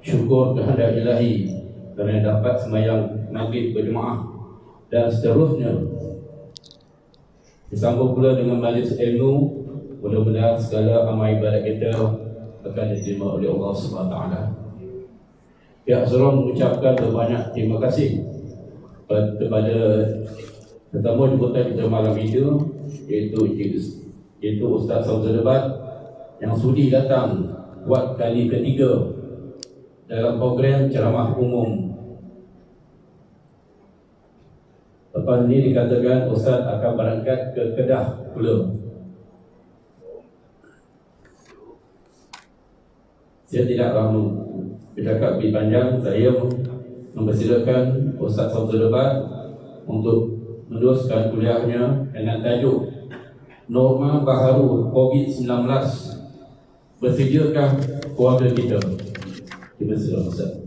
Syukur kehendak Ilahi kerana dapat sembahyang maghrib berjemaah dan seterusnya disambung pula dengan majlis ilmu. Mudah-mudahan segala amal ibadat kita akan diterima oleh Allah SWT. Pihak Surau mengucapkan berbanyak terima kasih kepada tetamu jemputan kita malam ini, iaitu Ustaz Samsul Debat yang sudi datang buat kali ketiga dalam program ceramah umum. Lepas ini dikatakan Ustaz akan berangkat ke Kedah pula. Saya tidak lama bercakap lebih panjang. Saya mempersilakan Ustaz Samsul Debat untuk meneruskan kuliahnya dengan tajuk Norma Baharu COVID-19. Bersediakah keluarga kita? Terima kasih Ustaz.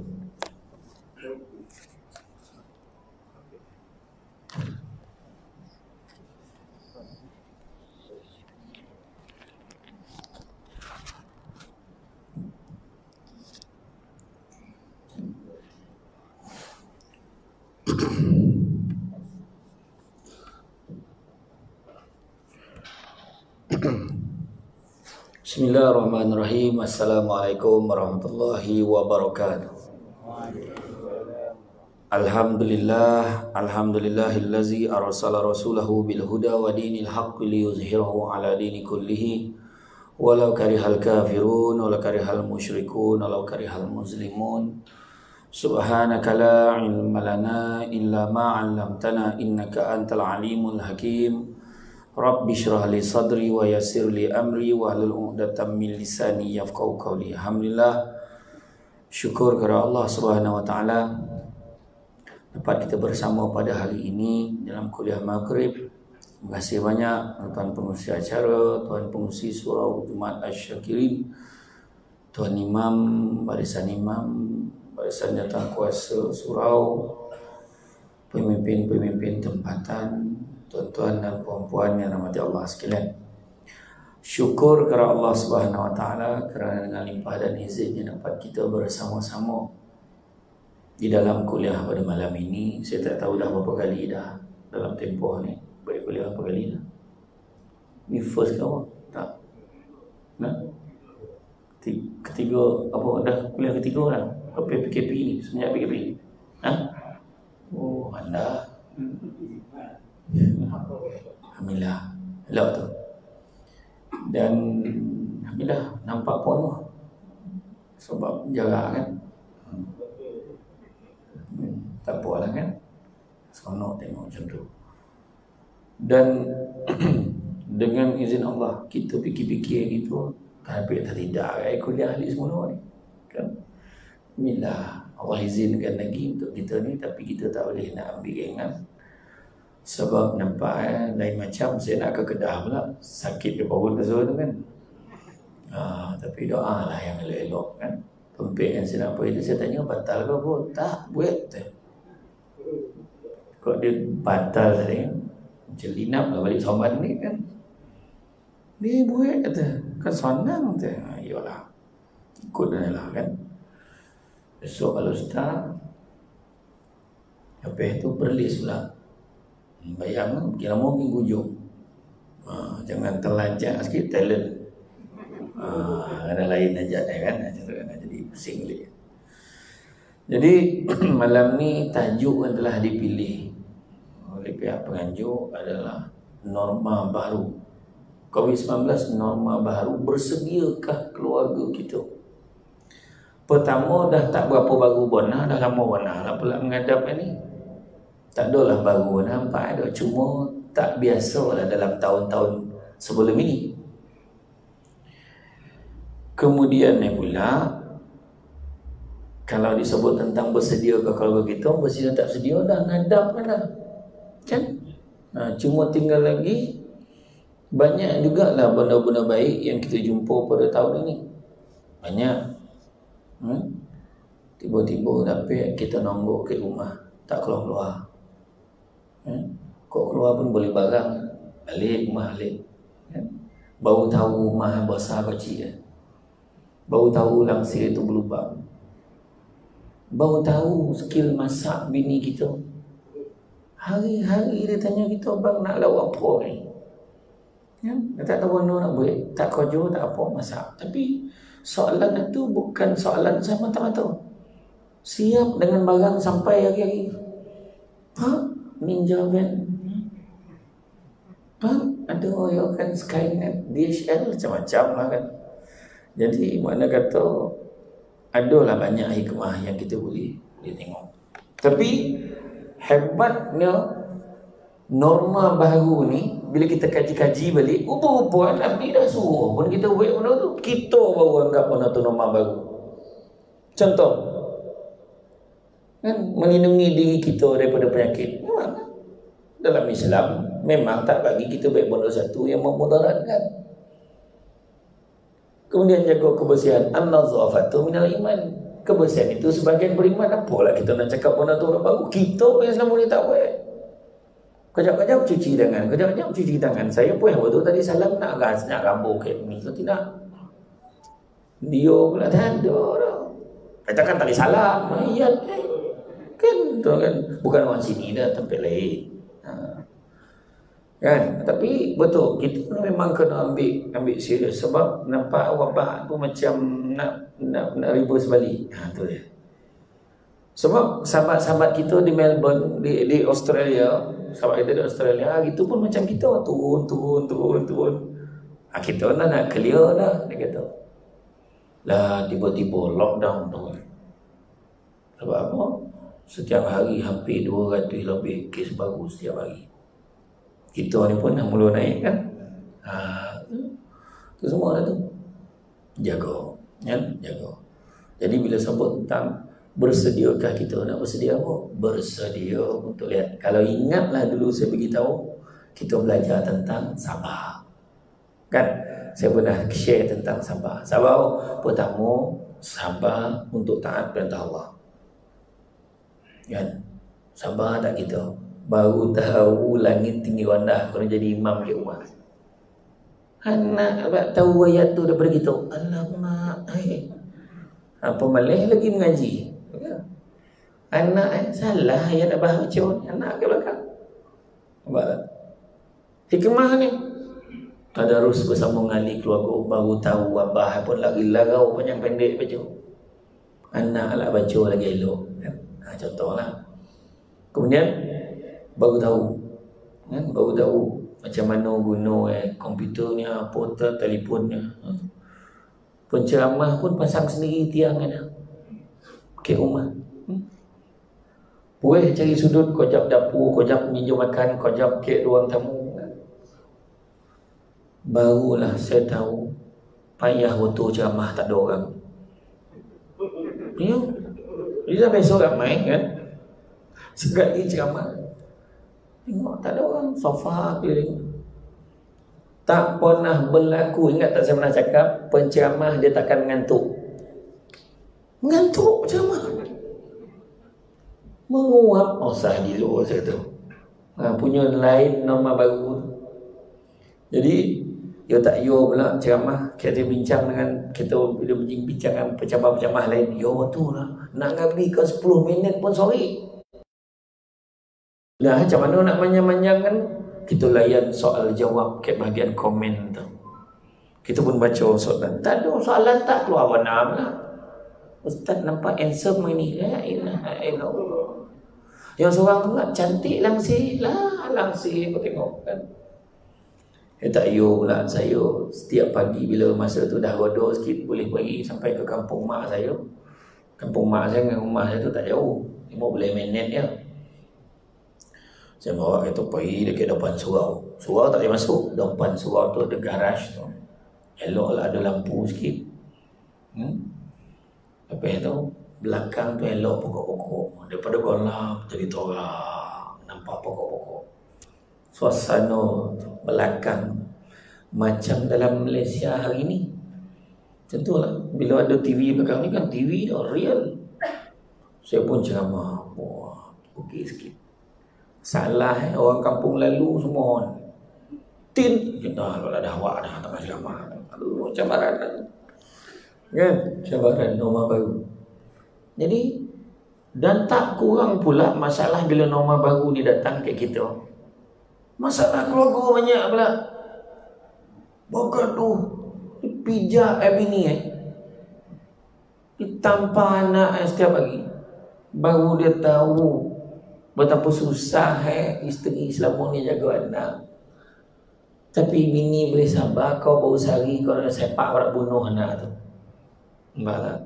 Bismillahirrahmanirrahim. Assalamualaikum warahmatullahi wabarakatuh. Alhamdulillahillazi arsala rasulahu bil huda wa dinil haqqi liyuzhirahu ala dini kullihi walau karihal kafirun walau karihal musyrikun walau karihal muslimun. Subhanaka la ilma lana illa ma 'allamtana innaka antal alimul hakim. Rabbi syrah li sadri wa yassir li amri wa hlul 'uqdatam min lisani yafqahu qawli. Alhamdulillah, syukur kepada Allah Subhanahu wa taala dapat kita bersama pada hari ini dalam kuliah maghrib. Terima kasih banyak tuan pengurusi acara, tuan pengurusi surau Jumaat Asy-Syakirin, tuan imam, barisan jawatan kuasa surau, pemimpin-pemimpin tempatan, tuan-tuan dan puan-puan yang rahmati Allah sekalian. Syukur kepada Allah Subhanahu wa taala kerana dengan limpah dan izinnya dapat kita bersama-sama di dalam kuliah pada malam ini. Saya tak tahu dah berapa kali dah dalam tempoh ni. Baik kuliah berapa kali dah? Ni first ke apa? Tak. Nah. Ketiga apa dah kuliah ketiga dah. Apa PKP ni? Semenjak PKP. Ha? Oh, anda. Alhamdulillah. Elok tu. Dan alhamdulillah nampak penuh sebab jarak kan. Tak apalah kan. Seronok tengok macam tu. Dan dengan izin Allah kita fikir-fikir gitu, tapi tidak kuliah ahli semula ni kan. Alhamdulillah Allah izinkan lagi untuk kita ni, tapi kita tak boleh nak ambil ringan. Sebab nampak lain macam. Saya nak ke Kedah pula, sakit ke perut tu kan. Tapi doa lah yang elok-elok kan. Pempek yang saya nampak itu, saya tanya batal ke apa? Tak, buat kok dia batal tadi, macam linap lah balik sobat ni kan. Dia buat kata, kan senang kata. Yolah, ikut lah kan. Besok kalau start, lepas tu perlis pula. Bayang mungkin lama mungkin hujung. Jangan terlanjang sikit talent. Ada lain aja kan, nak jadi pusing lagi. Jadi malam ni tajuk yang telah dipilih oleh pihak penganjur adalah norma baru COVID-19. Norma baru, bersediakah keluarga kita? Pertama dah tak berapa baru benar, dah lama benar lah pula menghadap ni. Tak adalah baru nampak ada, cuma tak biasa lah dalam tahun-tahun sebelum ini. Kemudian pula kalau disebut tentang bersedia ke keluarga kita, bersedia tak sedia dah, ngadap dah. Kan? Cuma tinggal lagi banyak jugalah benda-benda baik yang kita jumpa pada tahun ini. Banyak. Tiba-tiba dapat kita nonggok ke rumah, tak keluar-keluar. Kok keluar pun boleh barang, balik rumah balik. Baru tahu rumah besar kecil. Baru tahu langsir itu berlubang. Baru tahu skill masak bini kita. Hari-hari dia tanya kita, bang nak lauk apa ni? Dia tak tahu mana nak buat, tak kerja, tak apa, masak. Tapi soalan itu bukan soalan semata-mata. Siap dengan barang sampai hari-hari. Ninja van. Ada yang kan Skynet, DHL, macam-macam lah kan. Jadi mana kata adalah banyak hikmah yang kita boleh tengok. Tapi hebatnya norma baru ni, bila kita kaji-kaji balik, rupa-rupa Nabi dah suruh pun kita buat benda tu. Kita baru anggap benda tu norma baru. Contoh, kan, melindungi diri kita daripada penyakit. Memang dalam Islam memang tak bagi kita buat benda satu yang memudaratkan. Kemudian jaga kebersihan. An-nazafatu minal iman. Kebersihan itu sebagian beriman. Apalah kita nak cakap benda tu baru. Kita yang selama ni tak buat. Kejap-kejap cuci tangan, kejap-kejap cuci tangan. Saya pun yang betul tadi salam nak rambut ke ni tu tidak. Dia pula tak ada dah. Katakan tadi salam, ayat kan tu kan, bukan orang sini dah, tempat lain. Kan, tapi betul kita memang kena ambil serius sebab nampak wabak tu macam nak reverse balik. Tu dia. Sebab sahabat-sahabat kita di Melbourne, di Australia, sahabat kita di Australia, itu pun macam kita, turun. Kita nak clear dah, dia kata. Lah tiba-tiba lockdown tu. Sebab apa? Setiap hari hampir 200 lebih kes baru setiap hari. Kita ni pun dah mula naik kan. Itu semua dah tu. Jaga. Kan? Jaga. Jadi bila sebut tentang bersediakah kita nak bersedia apa? Bersedia untuk lihat. Kalau ingatlah dulu saya beritahu, kita belajar tentang sabar. Kan? Saya pernah share tentang sabar. Sabar pertama, sabar untuk taat perintah Allah. Kan? Sabar tak kita? Baru tahu langit tinggi rendah kena jadi imam di rumah. Anak tahu ayat tu daripada kita. Alamak. Apa malih lagi mengaji? Anak salah ayat nak baca ni. Anak ke belakang. Nampak tak? Hikmah ni. Tadarus bersama ngali keluarga, baru tahu abah pun lagi larau panjang pendek baca. Anak lah baca lagi elok. Contohlah. Kemudian baru tahu, kan? Baru tahu macam mana guna komputer ni, portal telefonnya. Penceramah pun pasang sendiri tiang ada ke rumah. Boleh cari sudut, kojap dapur, kojap meja makan, kojap ke ruang tamu. Barulah saya tahu payah betul ceramah tak ada orang. Ya, dia besok ramai kan. Sekali ceramah tengok tak ada orang, sofa keliling. Tak pernah berlaku, ingat tak saya pernah cakap, penceramah dia takkan mengantuk. Mengantuk ceramah. Menguap, sah di luar saya tu. Punya lain norma baru. Jadi dia tak pula ceramah, kita bincang dengan kita bila bincang dengan penceramah lain. Betul lah. Nak ngabdi ke 10 minit pun sorry. Nah, macam mana nak manjang-manjang kan? Kita layan soal jawab ke bahagian komen tu. Kita pun baca soalan. Tak ada soalan tak keluar warna lah. Ustaz nampak handsome ni. La ilaha illallah. Yang seorang tu nak cantik langsir lah. Langsir kau tengok kan. Tak pula saya setiap pagi bila masa tu dah rodok sikit boleh pergi sampai ke kampung mak saya. Kampung mak saya dengan rumah saya tu tak jauh. 15 minit je. Saya bawa kereta pergi dekat depan surau. Surau tak boleh masuk. Depan surau tu ada garaj tu. Eloklah ada lampu sikit. Apa itu belakang tu elok pokok-pokok, daripada gelap jadi terang nampak pokok-pokok. Suasana belakang macam dalam Malaysia hari ni. Tentulah bila ada TV belakang ni kan TV dah real. Saya pun ceramah, wah okey sikit. Salah orang kampung lalu semua tin kita kalau dah awak dah tak ceramah. Aduh cabaran kan, cabaran norma baru. Jadi dan tak kurang pula masalah bila norma baru ni datang ke kita. Masalah keluarga banyak pula. Bukan tu pijak bini ditampar anak setiap hari. Baru dia tahu betapa susah isteri selama ni jaga anak. Tapi bini boleh sabar, kau baru sehari kau dah sepak nak bunuh anak tu. Nampak tak?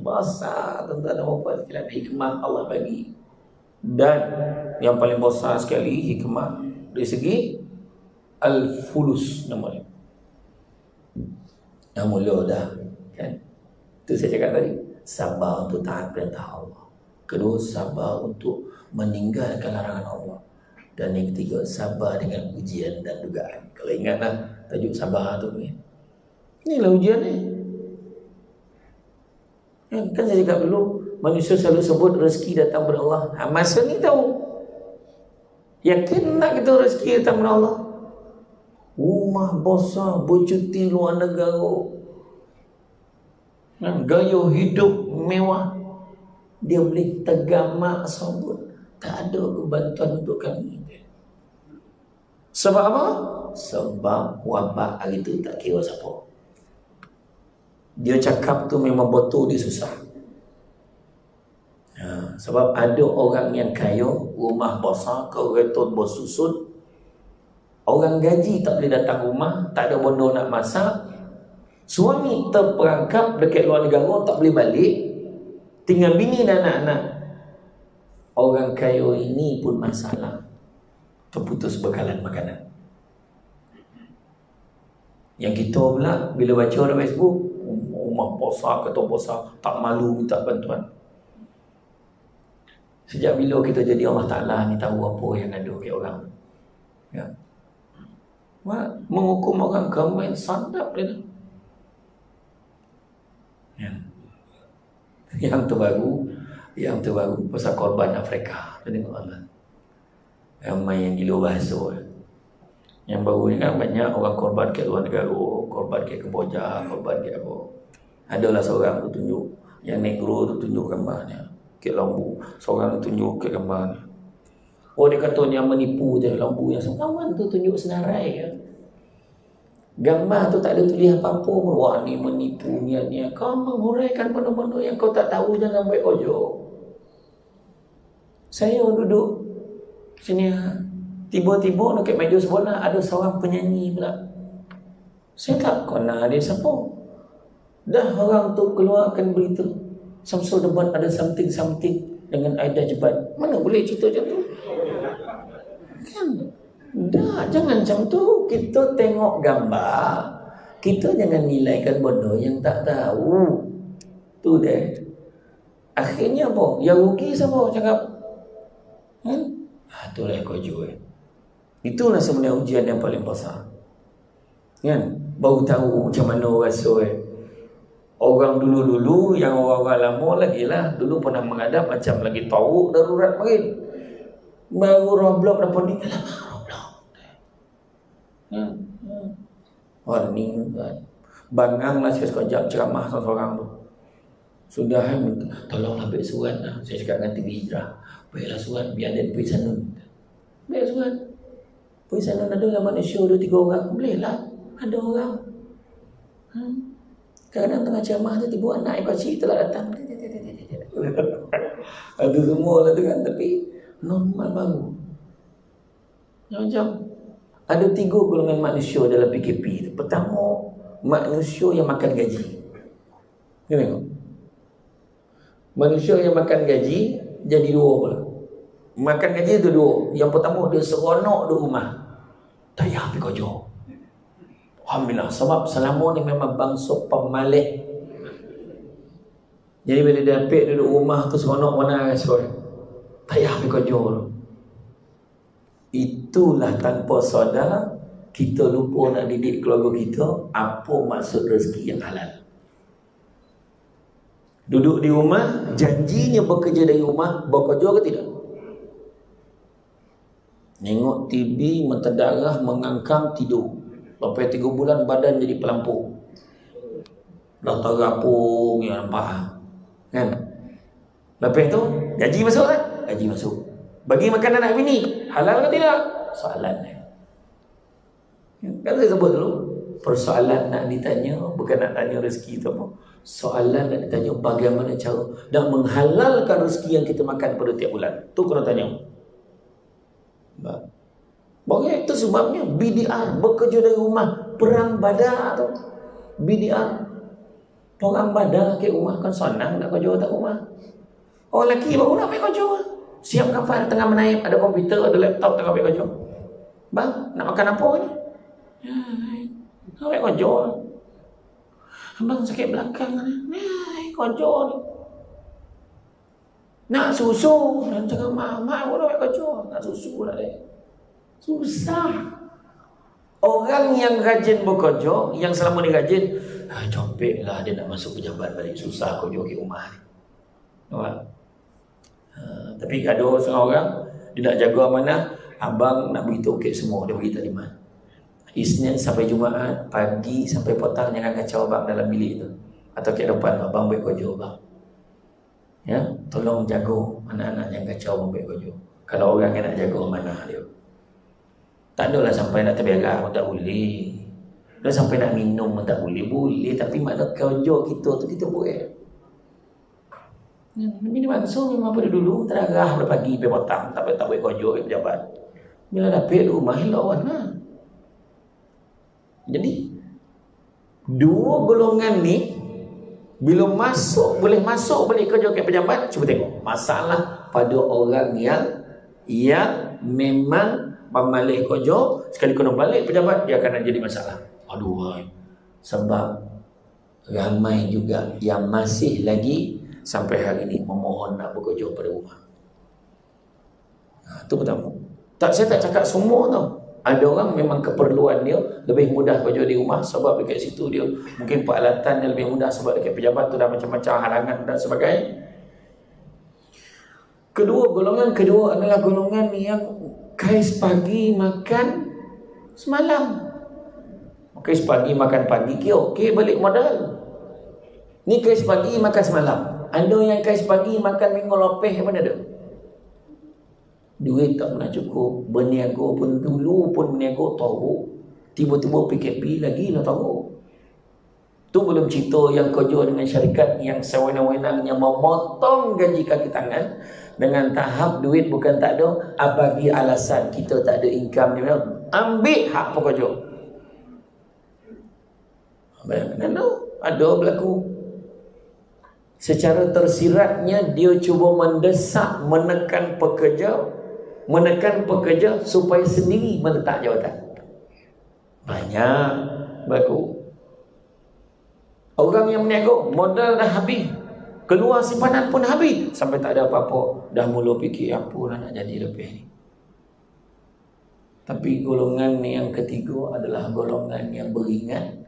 Besar tuan-tuan dan puan sekalian hikmah Allah bagi. Dan yang paling besar sekali hikmah dari segi al-fulus namanya. Dah mula dah kan. Itu saya cakap tadi, sabar untuk taat perintah Allah. Kedua, sabar untuk meninggalkan larangan Allah. Dan yang ketiga, sabar dengan ujian dan dugaan. Kalau ingatlah tajuk sabar tu ni. Inilah ujian ni. Kan saya cakap dulu, manusia selalu sebut rezeki datang dari Allah. Masa ni tahu, yakin tak kita rezeki datang dari Allah? Rumah besar, bercuti luar negara, gaya hidup mewah, dia boleh tergamak sabut. Tak ada kebantuan untuk kami. Sebab apa? Sebab wabak hari tu tak kira siapa. Dia cakap tu memang betul, dia susah. Sebab ada orang yang kaya, rumah besar, kereta bersusun, orang gaji tak boleh datang rumah, tak ada benda nak masak, suami terperangkap dekat luar negara tak boleh balik, tinggal bini dan anak-anak. Orang kaya ini pun masalah, terputus bekalan makanan. Yang kita pula bila baca dalam Facebook, rumah besar, kereta besar, tak malu minta bantuan. Sejak bila kita jadi Allah Ta'ala ni tahu apa yang ada ke orang? Ya. Menghukum orang kemen sadap dia. Ya. Yang terbaru pasal korban Afrika. Tengok Allah. Ramai yang gila bahasa. Yang baru ni kan banyak orang korban ke luar negara, korban ke Kemboja, korban ke apa. Adalah seorang tu tunjuk, yang negro tu tunjuk gambarnya ke lambu, seorang tu tunjuk ke gambarnya. Oh dia kata yang menipu je lambu yang kawan tu tunjuk senarai kan. Gambar tu tak ada tulis apa-apa pun. Wah ni menipu niatnya. Kau menghuraikan benda-benda yang kau tak tahu, jangan buat ojo. Saya duduk sini, tiba-tiba dekat meja sebelah ada seorang penyanyi pula. Saya tak kenal dia siapa. Dah orang tu keluarkan berita Samsul Debat ada something dengan Aida Jebat. Mana boleh cerita macam tu kan? Dah, jangan macam tu. Kita tengok gambar, kita jangan nilaikan benda yang tak tahu. Tu deh. Akhirnya apa? Yang rugi siapa cakap? Itulah kau jual. Itulah sebenarnya ujian yang paling besar. Kan? Baru tahu macam mana rasa orang dulu-dulu, yang orang-orang lama lagi lah, dulu pernah menghadap macam lagi tahu darurat makin. Baru roblok dah pening. Warning banganglah saya sekejap ceramah seorang tu. Sudah tolong ambil surat lah. Saya cakap dengan TV Hijrah, baiklah surat biar dia pergi sana. Baik surat pergi sana, ada lah manusia 2-3 orang. Boleh lah, ada orang. Kadang tengah ceramah tu tiba anak yang kecil telah datang. Ada semua lah tu kan. Tapi normal baru. Macam ada 3 golongan manusia dalam PKP. Pertama, manusia yang makan gaji. Tengok. Manusia yang makan gaji jadi 2 pula. Makan gaji itu 2. Yang pertama, dia seronok di rumah, tak payah pergi kerja. Alhamdulillah. Sebab selama ni memang bangsa pemalih Jadi bila dapat duduk rumah tu seronok mana rasa. Tak payah pergi kerja tu. Itulah tanpa sadar kita lupa nak didik keluarga kita apa maksud rezeki yang halal. Duduk di rumah, janjinya bekerja dari rumah, bekerja ke tidak? Tengok TV, menterdarah, mengangkang, tidur. Lepas 3 bulan badan jadi pelampung. Dah terapung, ya nampak. Kan? Lepas tu, gaji masuk kan? Gaji masuk. Bagi makan anak bini, halal ke tidak? Soalan. Kan saya sebut dulu, persoalan nak ditanya, bukan nak tanya rezeki tu apa. Soalan nak ditanya bagaimana cara dan menghalalkan rezeki yang kita makan pada tiap bulan. Tu kena tanya. Bagi itu sebabnya BDR, bekerja dari rumah, perang badar tu. BDR, perang badar ke rumah, kan senang nak kerja tak rumah. Orang lelaki baru nak pergi kerja. Siap kafan tengah menaip, ada komputer, ada laptop tengah pergi kerja. Bang, nak makan apa ni? Nak pergi kerja. Abang sakit belakang ni. Kerja ni. Nak susu. Dan cakap, mak pun nak pergi kerja. Nak susu lah dia. Susah. Orang yang rajin bekerja, yang selama ni rajin, copek lah dia nak masuk pejabat balik. Susah kerja ke rumah ni. Nampak? Tapi ada setengah orang dia nak jaga amanah, abang nak beritahu okey semua, dia bagi taklimat. Isnin sampai Jumaat, pagi sampai petang jangan kacau abang dalam bilik tu. Atau ke depan abang baik kerja abang. Ya, tolong jaga anak-anak yang kacau abang baik kerja. Kalau orang yang nak jaga amanah dia. Tak adalah sampai nak terberak pun tak boleh. Dah sampai nak minum pun tak boleh. Boleh, tapi makna kerja kita tu kita buat. Ini maksud memang pada dulu terarah pada pagi sampai petang, tak boleh kerja ke pejabat. Bila dapat rumah lawan lah. Jadi dua golongan ni bila boleh masuk balik kerja ke pejabat, cuba tengok masalah pada orang yang memang balik kerja, sekali kena balik pejabat dia akan jadi masalah. Aduh, sebab ramai juga yang masih lagi sampai hari ini memohon nak bekerja pada rumah. Itu pertama. Saya tak cakap semua tau. Ada orang memang keperluan dia lebih mudah kerja di rumah sebab dekat situ dia mungkin peralatan yang lebih mudah sebab dekat pejabat tu dah macam-macam halangan dan sebagainya. Golongan kedua adalah golongan yang kais pagi makan semalam. Kais pagi makan pagi ke okey balik modal. Ni kais pagi makan semalam. Ada yang kais pagi makan minggu lepas mana ada? Duit tak pernah cukup. Berniaga pun dulu pun berniaga tahu. Tiba-tiba PKP lagi lah tahu. Tu belum cerita yang kerja dengan syarikat yang sewenang-wenang yang memotong gaji kaki tangan dengan tahap duit bukan tak ada, bagi alasan kita tak ada income ni, ambil hak pekerja. Bayangkan ada berlaku. Secara tersiratnya dia cuba mendesak, menekan pekerja supaya sendiri meletak jawatan. Banyak berlaku. Orang yang berniaga, modal dah habis, keluar simpanan pun habis, sampai tak ada apa-apa, dah mula fikir apa lah nak jadi lepas ni. Tapi golongan yang ketiga adalah golongan yang beringat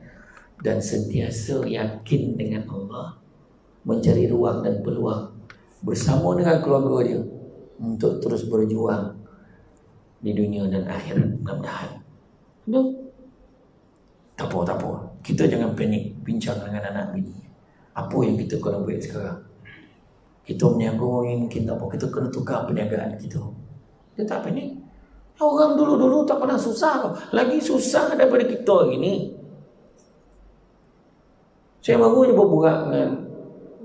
dan sentiasa yakin dengan Allah, mencari ruang dan peluang bersama dengan keluarga dia untuk terus berjuang di dunia dan akhirat. Mudah-mudahan. Tak apa. Kita jangan panik bincang dengan anak bini. Apa yang kita kena buat sekarang? Kita berniaga mungkin tak apa. Kita kena tukar perniagaan kita. Dia tak panik. Orang dulu-dulu tak pernah susah. Lagi susah daripada kita hari ni. Saya baru je berbual dengan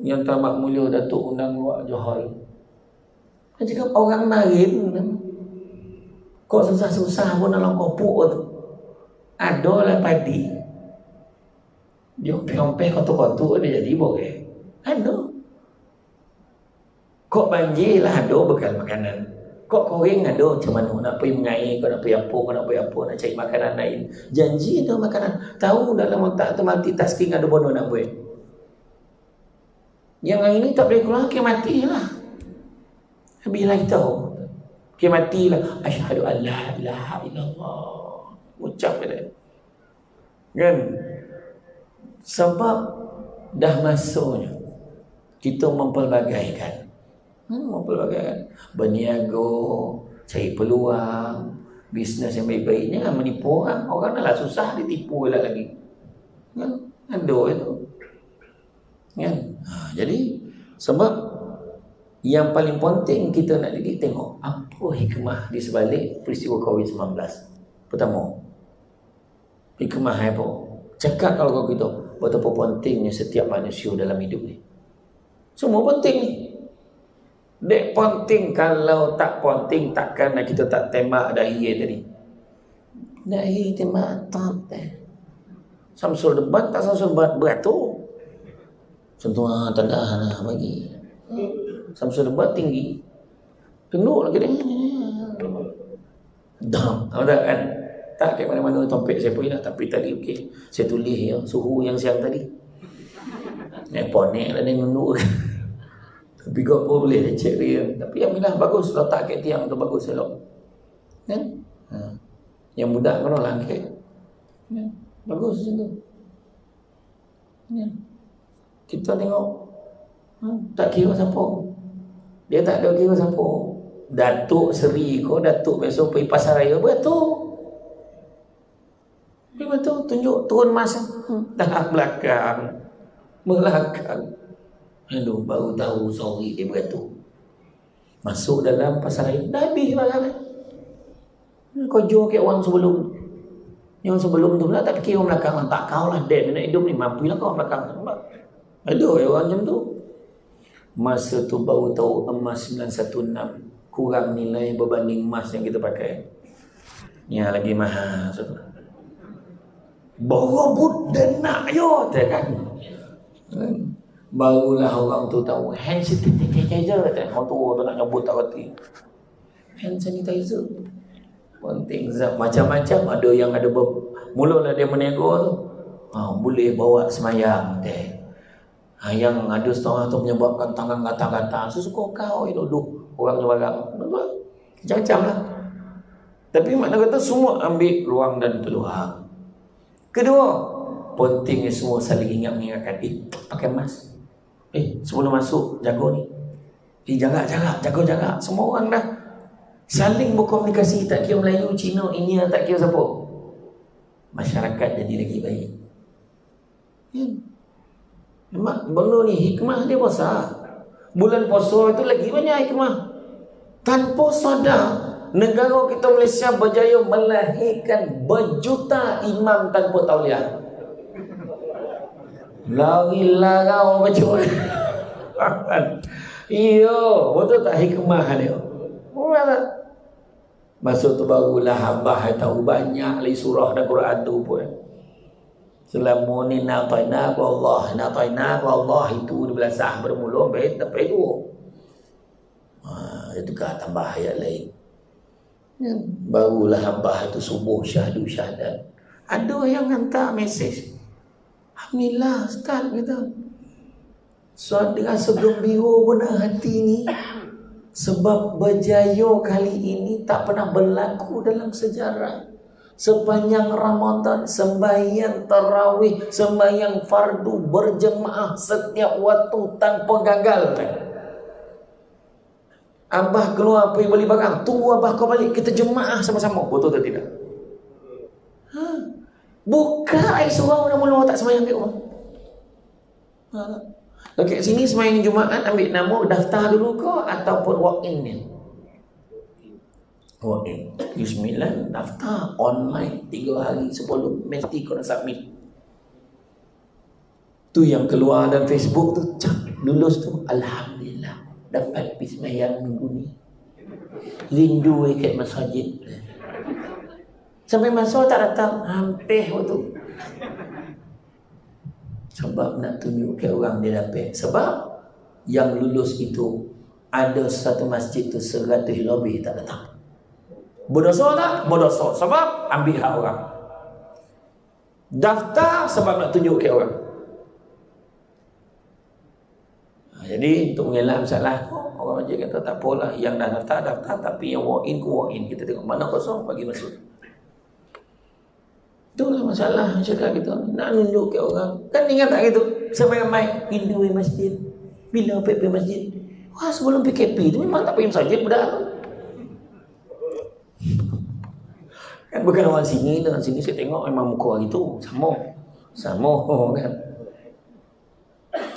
yang tamat mulia Datuk Undang Luak Johor. Dia cakap orang marin kok susah-susah pun dalam kopuk tu adalah padi. Dia ompeh-ompeh kotor-kotor dia jadi boleh. Ada. Kok banjir lah ada bekal makanan. Kok koreng ada macam mana nak pergi mengair, kau nak pergi apa, nak cari makanan lain. Janji ada makanan. Tahu dalam otak tu multitasking ada bodoh nak buat. Yang hari ni tak boleh keluar, dia matilah. Habislah kita. Dia matilah. Asyhadu an la ilaha illallah. Ucap dia. Kan? Sebab dah masuknya kita mempelbagaikan. Mempelbagaikan. Berniaga, cari peluang, bisnes yang baik-baiknya menipu orang. Orang dah lah susah ditipu lagi. Kan? Ada itu. Kan? Jadi sebab yang paling penting kita nak tengok apa hikmah di sebalik peristiwa COVID-19. Pertama, hikmah apa? Cakap kalau kita betapa pentingnya setiap manusia dalam hidup ni. Semua penting ni. Dek penting, kalau tak penting takkan kita tak tembak dahi tadi. Dahi tembak tak. Samsul debat tak samsul debat beratur. Sentuhan tanda bagi. Samsul debat tinggi. Tunduk lagi dia. Dam. Ada kan? Tak ke mana-mana topik saya pergi lah. Tapi tadi okey. Saya tulis ya, suhu yang siang tadi. Ponek lah dia nunduk. Tapi kau apa boleh dia cek dia. Tapi yang bilang bagus. Letak kat tiang tu bagus elok. Kan? Yang budak kena langkit. Ya. Bagus macam tu. Ya. Kita tengok. Tak kira siapa. Dia tak ada kira siapa. Datuk Seri ko, Datuk besok pergi pasar raya, betul. Dia betul, tunjuk turun masa. Dah belakang. Aduh, baru tahu sorry dia beratur. Masuk dalam pasar raya, dah habis barang. Kau jual ke orang sebelum. Yang sebelum tu pula tak fikir orang belakang. Tak kau lah, dad nak hidup ni, mampu lah kau belakang. Aduh, orang macam tu. Masa tu baru tahu emas 916 kurang nilai berbanding emas yang kita pakai. Yang lagi mahal. Borobut dan nak yo kan. Barulah orang tu tahu hand sanitizer kata. Orang tu nak nyebut tak reti. Hand sanitizer. Penting zat macam-macam. Ada yang ada mulalah dia menego tu. Boleh bawa semayang teh. Yang ada setengah tu menyebabkan tangan gatal-gatal. Sesuka kau duduk orang barang. Macam-macam lah. Tapi makna kata semua ambil ruang dan peluang. Kedua, pentingnya semua saling ingat-ingatkan. Pakai mask. Sebelum masuk jaga ni. Jaga. Semua orang dah saling berkomunikasi. Tak kira Melayu, Cina, India, tak kira siapa. Masyarakat jadi lagi baik. Memang benda ni hikmah dia besar. Bulan puasa itu lagi banyak hikmah. Tanpa sadar, negara kita Malaysia berjaya melahirkan berjuta imam tanpa tauliah. Lari-larau macam mana? Iyo, betul tak hikmah dia? Masuk tu barulah hambah tahu banyak lagi surah dan Quran tu pun. Selama ni nataina Allah itu di belasah bermula baik sampai dua. Itu kan tambah ayat lain. Barulah hambah itu subuh syahdu syahadat. Ada yang hantar mesej. Alhamdulillah Ustaz kata. So dengan sebelum biru pun hati ni. Sebab berjaya kali ini tak pernah berlaku dalam sejarah. Sepanjang Ramadan, sembahyang tarawih, sembahyang fardu berjemaah setiap waktu tanpa gagal. Abah keluar pergi beli barang, tunggu abah kau balik, kita jemaah sama-sama. Betul atau tidak? Buka air surau mula-mula tak sembahyang ke rumah. Okey, sini sembahyang Jumaat ambil nama daftar dulu ke ataupun walk-in ni? Walk-in. Bismillah, daftar online 3 hari sebelum mesti kau nak submit. Tu yang keluar dalam Facebook tu, lulus tu, alhamdulillah dapat bismillah minggu ni. Rindu dekat masjid. Sampai masa tak datang, hampir waktu. Sebab nak tunjuk ke orang dia dapat. Sebab yang lulus itu ada satu masjid tu 100 lebih tak datang. Berdosa tak? Berdosa. Sebab ambil hak orang. Daftar sebab nak tunjuk ke orang. Jadi untuk mengelak masalah orang je kata tak apalah, yang dah daftar, tapi yang walk in ku walk in. Kita tengok mana kosong bagi masuk. Itulah masalah cakap gitu. Nak nunjuk ke orang. Kan ingat tak gitu. Sampai-sampai pindah pergi masjid. Bila pergi masjid? Wah, sebelum PKP tu memang tak pergi masjid budak. Kan bukan orang sini, orang sini saya tengok memang muka orang itu sama kan.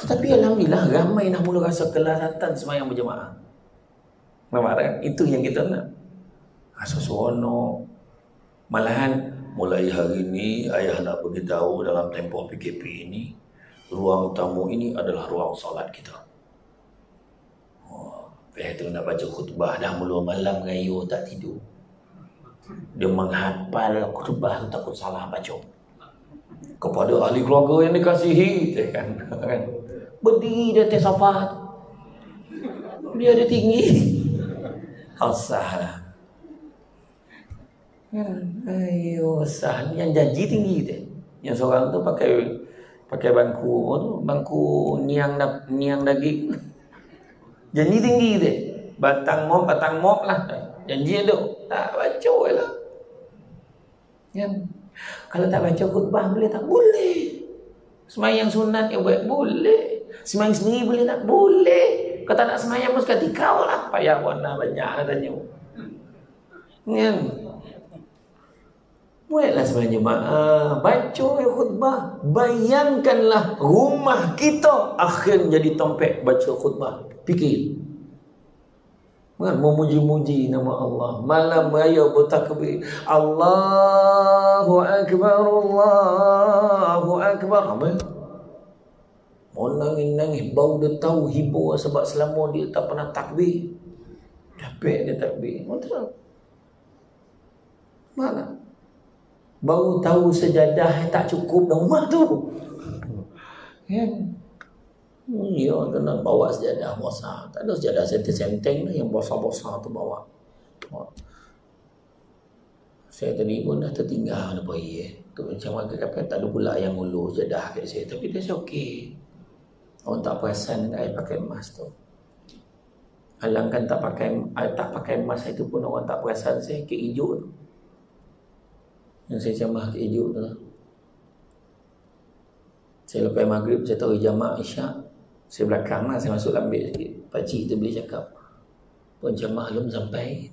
Tetapi alhamdulillah ramai dah mula rasa kelaratan sembahyang berjemaah. Nampak kan? Itu yang kita nak. Rasa seronok. Malahan mulai hari ini ayah nak beritahu dalam tempoh PKP ini, ruang tamu ini adalah ruang solat kita. Lepas tu nak baca khutbah dah mula malam rayu tak tidur. Dia menghafal khutbah tu takut salah baca. Kepada ahli keluarga yang dikasihi, kan? Berdiri di atas sofa. Dia ada tinggi. Hasah lah. Ayo sah, yang janji tinggi tu. Yang seorang tu pakai bangku niang daging. Janji tinggi tu. Batang mop lah. Janji tu tak baca lah. Kan? Kalau tak baca khutbah boleh tak? Boleh. Semayang sunat yang buat boleh. Semayang sendiri boleh tak? Boleh. Kalau tak nak semayang pun sekali kau lah. Payah warna banyak tanya. Kan? Buatlah semayang jemaah. Baca khutbah. Bayangkanlah rumah kita akhir jadi tempat baca khutbah. Fikir. Kan? Memuji-muji nama Allah. Malam raya bertakbir. Allahu Akbar, Allahu Akbar. Apa? Mau nangis-nangis. Bau dia tahu hibur sebab selama dia tak pernah takbir. Capek dia takbir. Betul. Mana? Baru tahu sejadah tak cukup dalam rumah tu. Kan? Ya, kena bawa sejadah besar. Tak ada sejadah senteng-senteng lah yang besar-besar tu bawa. Saya tadi pun dah tertinggal apa tu macam mana kata tak ada pula yang ulur sejadah kat saya. Tapi dia okey. Orang tak perasan saya pakai emas tu. Halangkan tak pakai emas itu pun orang tak perasan saya ke hijau tu. Yang saya camah ke hijau tu lah. Saya lepas maghrib saya tahu jamaah isyak. Saya belakang lah, saya masuk ambil sikit. Pakcik tu boleh cakap, pun jamaah belum sampai.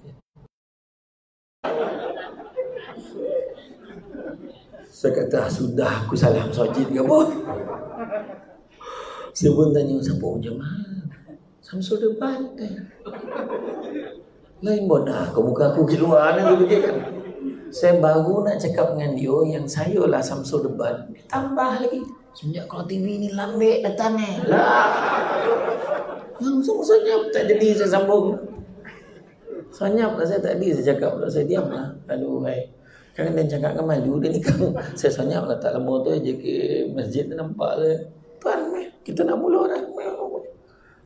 Saya kata, sudah aku salam sajid ke apa? Saya pun tanya, siapa jamaah? Samsul depan. Lain bona, kau muka aku keluar ni kan. Saya baru nak cakap dengan dia yang saya lah Samsul depan. Tambah lagi. Semenjak kalau TV ni lambik datang lah. Langsung senyap. Tak jadi saya sambung. Senyap lah saya tak jadi. Saya cakap lah. Saya diam lah. Aduh hai. Kan dia cakap kan maju. Dia ni kan. Saya senyap lah. Tak lama tu je ke masjid tu nampak lah. Tuan kita nak mula dah.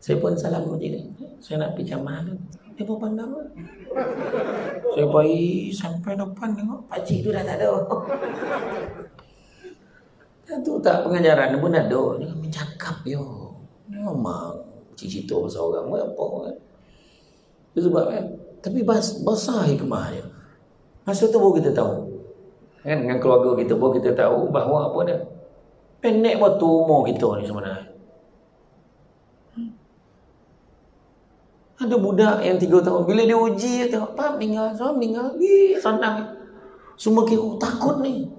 Saya pun salam macam ni. Saya nak pergi camah tu. Dia pun pandang lah. Saya pergi sampai depan tengok. Pakcik tu dah tak ada. Itu tak pengajaran pun ada. Dia mencakap yo. Memang cerita pasal orang apa kan. Itu sebab kan. Tapi besar hikmah dia. Masa tu baru kita tahu. Kan dengan keluarga kita baru kita tahu bahawa apa dia. Pendek waktu umur kita ni sebenarnya. Ada budak yang 3 tahun. Bila dia uji, dia tengok, Pak meninggal. So meninggal. Senang. Semua kira takut ni.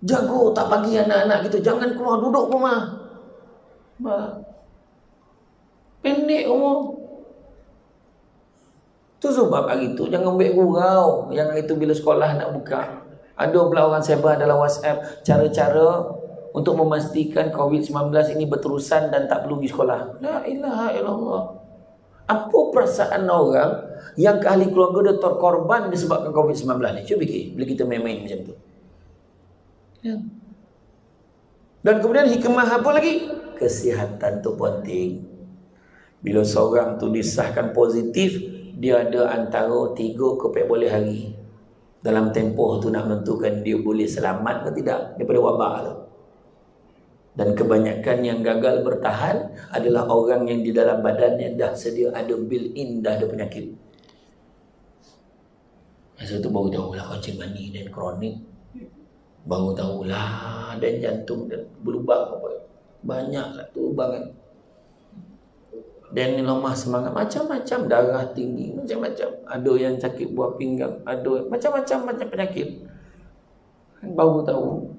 Jago tak bagi anak-anak kita. Jangan keluar duduk rumah. Pendek umur. Tu sebab hari tu jangan buat gurau. Yang itu bila sekolah nak buka. Ada pula orang sebar dalam WhatsApp cara-cara untuk memastikan COVID-19 ini berterusan dan tak perlu pergi sekolah. La ilaha illallah. Apa perasaan orang yang ke ahli keluarga dia terkorban disebabkan COVID-19 ni? Cuba fikir bila kita main-main macam tu. Ya. Dan kemudian hikmah apa lagi? Kesihatan tu penting. Bila seorang tu disahkan positif, dia ada antara 3 ke 14 hari. Dalam tempoh tu nak menentukan dia boleh selamat ke tidak daripada wabak tu. Dan kebanyakan yang gagal bertahan adalah orang yang di dalam badannya dah sedia ada built-in, dah ada penyakit. Masa tu baru tahulah kencing mani dan kronik. Baru tahulah dan jantung dan berlubang apa. Banyaklah tu lubangan. Dan lemah semangat, macam-macam, darah tinggi, macam-macam. Ada yang sakit buah pinggang, ada macam-macam penyakit. Baru tahu.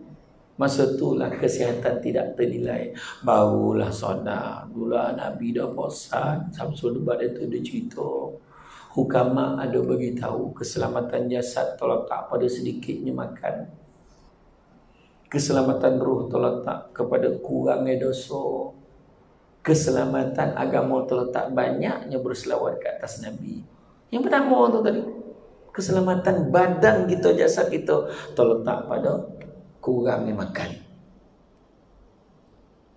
Masa itulah kesihatan tidak ternilai. Barulah sadar. Dulu Nabi dah bosan. Samsul debat itu dia cerita. Hukama ada beritahu keselamatan jasad terletak pada sedikitnya makan. Keselamatan ruh terletak kepada kurangnya dosa. Keselamatan agama terletak banyaknya berselawat ke atas Nabi. Yang pertama tu tadi, keselamatan badan kita, jasad kita terletak pada kurangnya makan.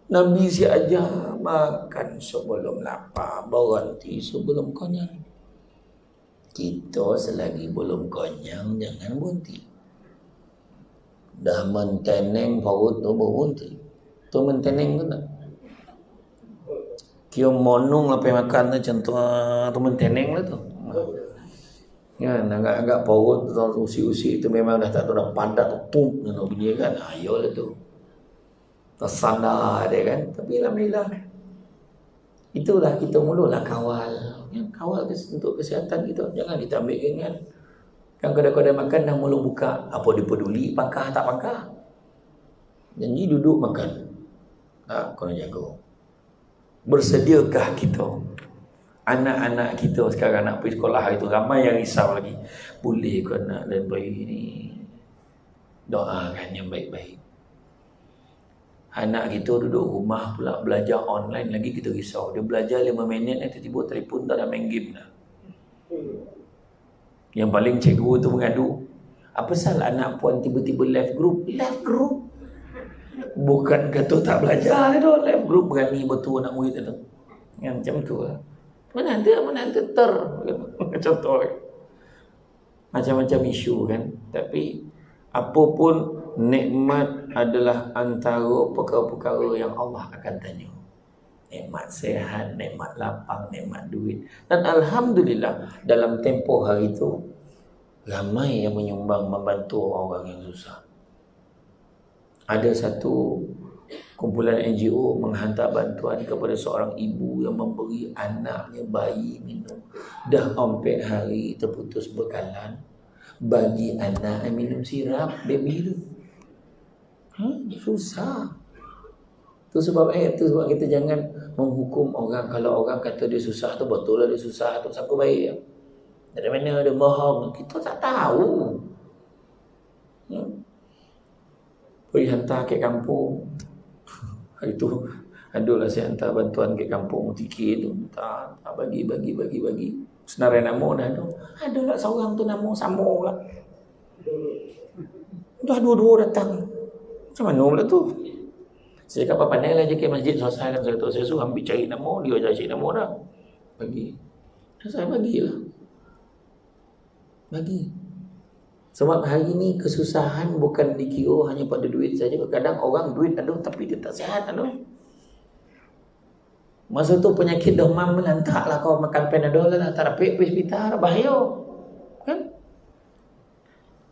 Nabi si ajar makan sebelum lapar, berhenti sebelum kenyang. Kita selagi belum kenyang jangan berhenti. Dah menteneng perut tu berhenti. Tu menteneng tu tak? Kio monung apa makan tu contoh tu menteneng lah tu. Ya, agak-agak perut tu usi-usi tu memang dah tak tahu dah padat tu pum nak bunyi kan. Ayolah tu. Tersandar dia kan. Tapi alhamdulillah. Itulah kita mulalah kawal. Ya, kawal untuk kesihatan kita. Jangan kita ambil kan. Kan kadang-kadang makan dah mula buka. Apa dia peduli pangkah tak pangkah. Janji duduk makan. Tak, kau nak jaga. Bersediakah kita? Anak-anak kita sekarang nak pergi sekolah itu ramai yang risau lagi. Boleh ke anak dan bayi ni? Doakan yang baik-baik. Anak kita duduk rumah pula belajar online lagi kita risau. Dia belajar 5 minit tiba-tiba telefon tak ada main game dah. Yang paling cikgu tu mengadu. Apa salah anak puan tiba-tiba left group? Left group? Bukan kata tak belajar tu, left group berani betul nak murid tu. Yang macam tu lah. Mana ada contoh. Macam-macam isu kan. Tapi apapun nikmat adalah antara perkara-perkara yang Allah akan tanya. Nikmat sehat, nikmat lapang, nikmat duit. Dan alhamdulillah dalam tempoh hari itu ramai yang menyumbang membantu orang yang susah. Ada satu kumpulan NGO menghantar bantuan kepada seorang ibu yang memberi anaknya bayi minum. Dah 4 hari terputus bekalan. Bagi anak minum sirap baby tu. Susah. Tu sebab kita jangan menghukum orang. Kalau orang kata dia susah tu betul lah dia susah tu siapa baik ya. Dari mana dia bohong kita tak tahu. Pergi hantar ke kampung. Hari tu adalah saya hantar bantuan ke kampung TK tu. Tak bagi. Senarai nama dah tu. Adalah seorang tu nama sama pula. Dah dua-dua datang. Macam mana pula tu? Saya cakap pandai lah je ke masjid selesai kan. Saya suruh ambil cari nama. Dia dah cari nama dah. Bagi. Saya bagilah. Bagi. Sebab hari ni kesusahan bukan dikira hanya pada duit saja. Kadang orang duit ada tapi dia tak sihat ada. Masa tu penyakit demam melantak lah kau makan Panadol lah. Tak dapat pergi hospital bahaya. Kan?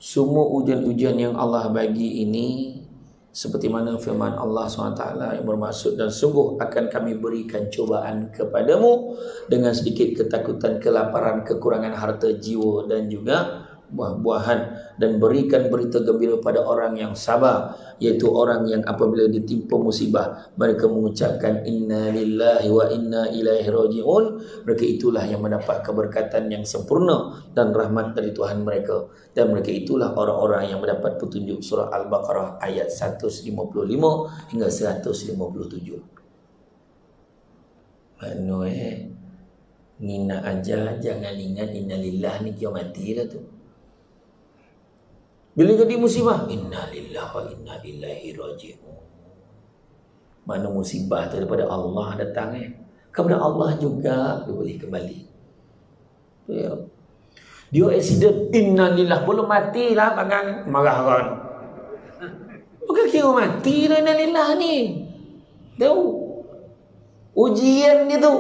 Semua ujian-ujian yang Allah bagi ini seperti mana firman Allah SWT yang bermaksud dan sungguh akan kami berikan cubaan kepadamu dengan sedikit ketakutan, kelaparan, kekurangan harta jiwa dan juga buah-buahan, dan berikan berita gembira pada orang yang sabar, yaitu orang yang apabila ditimpa musibah mereka mengucapkan inna lillahi wa inna ilaihi raji'un. Mereka itulah yang mendapat keberkatan yang sempurna dan rahmat dari Tuhan mereka, dan mereka itulah orang-orang yang mendapat petunjuk. Surah Al-Baqarah ayat 155 hingga 157. Mana Nina aja jangan ingat inna lillahi ni kira mati lah tu. Bila jadi musibah, inna lillahi wa inna ilaihi raji'un. Mana musibah tu daripada Allah datang kepada Allah juga dia boleh kembali. Ya. Dia accident, inna lillahi, belum matilah bangang marah kan. Bukan kira mati lah inna lillahi ni. Tahu ujian itu.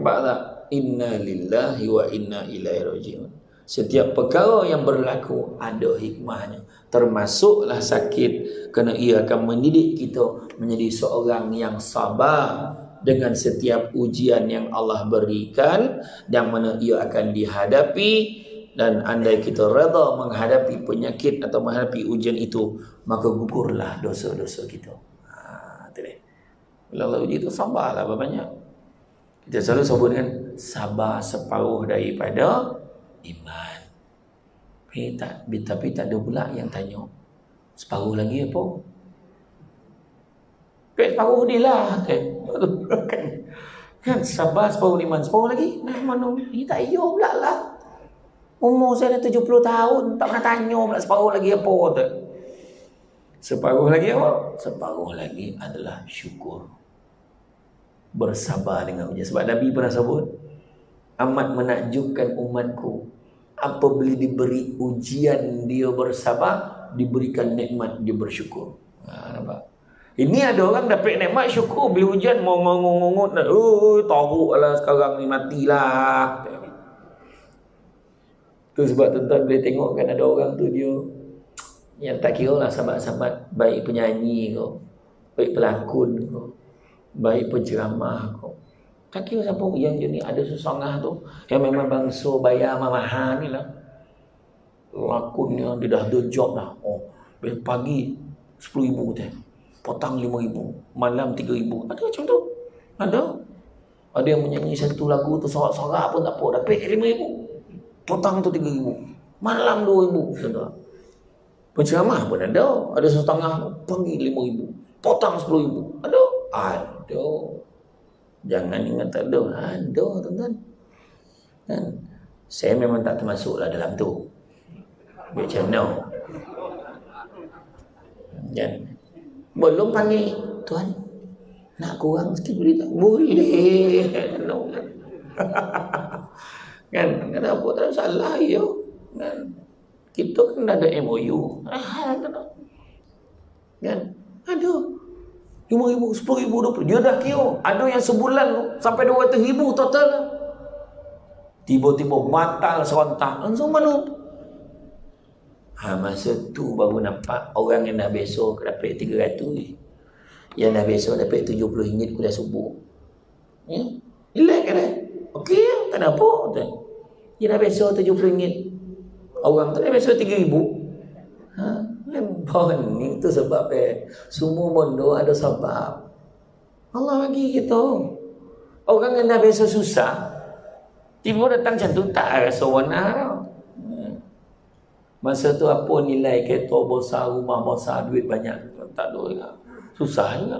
Nampak tak? Inna lillahi wa inna ilaihi raji'un. Setiap perkara yang berlaku ada hikmahnya. Termasuklah sakit, kerana ia akan mendidik kita menjadi seorang yang sabar dengan setiap ujian yang Allah berikan, yang mana ia akan dihadapi. Dan andai kita reda menghadapi penyakit atau menghadapi ujian itu, maka gugurlah dosa-dosa kita. Bila Allah uji itu, sabarlah banyak. Kita selalu sebut kan, sabar separuh daripada iman. Tapi tak ada pula yang tanya, separuh lagi apa? Separuh dia lah kan sabar separuh iman, separuh lagi nah mana? Ini tak iya pula lah. Umur saya dah 70 tahun, tak pernah tanya pula separuh lagi apa tu. Separuh lagi apa? Separuh lagi adalah syukur, bersabar dengan ujian. Sebab Nabi pernah sebut, amat menakjubkan umatku apabila diberi ujian dia bersabar, diberikan nikmat dia bersyukur. Nampak? Ini ada orang dapat nikmat syukur, bila ujian mau ngongot, teruklah sekarang ni, matilah. Tu sebab tuan-tuan boleh tengok kan, ada orang tu dia yang tak kira lah sahabat-sahabat, baik penyanyi ke, baik pelakon ke, baik penceramah ke, tak kira siapa yang jenis ada sesongah tu, yang memang bangsa bayar mahal ni lah. Lakon yang dia dah ada job dah. Pagi 10,000 teh, petang 5,000, malam 3,000. Ada macam tu. Ada yang menyanyi satu lagu tu sorak-sorak pun tak apa, dapat 5,000. Petang tu 3,000, malam 2,000. Sudah. Penceramah pun ada setengah pagi 5,000, petang 10,000. Ada. Jangan ingat tak ada. Ada, tuan-tuan. Kan? Saya memang tak termasuklah dalam tu. Macam mana? Dan belum panggil, tuan, nak kurang sikit boleh tak? Boleh. No. Kan? Kenapa tak salah ya? Kan? Kita kan ada MOU. Kan? Ada 5,000, 10,000, 20,000. Dia dah kira. Ada yang sebulan sampai 200,000 total. Tiba-tiba batal serentak. Langsung mana? Masa tu baru nampak orang yang dah besok dapat 300. Yang dah besok dapat RM70 kuliah subuh. Relax kan? Okey, tak ada apa. Dia dah besok RM70. Orang tu dah besok RM3,000. Ni tu sebab semua benda ada sebab. Allah bagi kita. Orang yang dah biasa susah, tiba datang macam tu, tak rasa warna. Masa tu apa nilai kereta besar, rumah besar, duit banyak, tak ada. Susah juga.